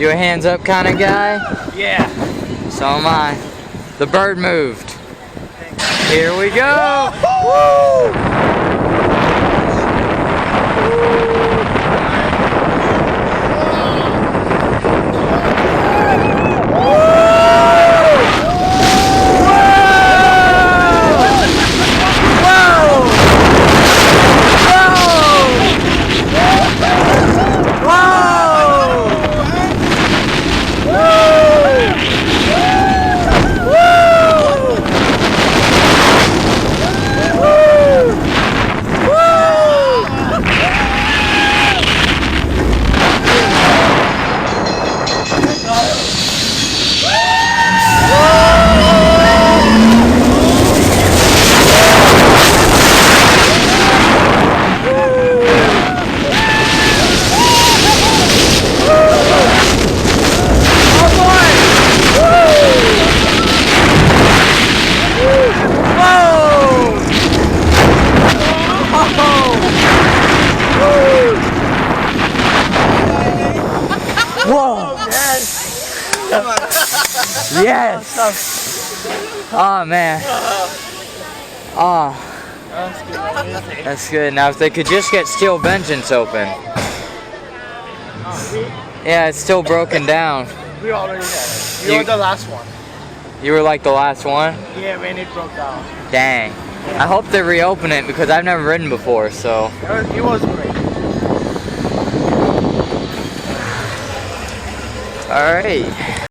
You a hands up kind of guy? Yeah. So am I. The bird moved. Here we go. Woo! Whoa! Yes! Oh man. Oh. That's good. Now if they could just get steel vengeance open. Yeah, it's still broken down. We already had. You were the last one. You were like the last one? Yeah, when it broke down. Dang. I hope they reopen it because I've never ridden before, so. It was great. Alright.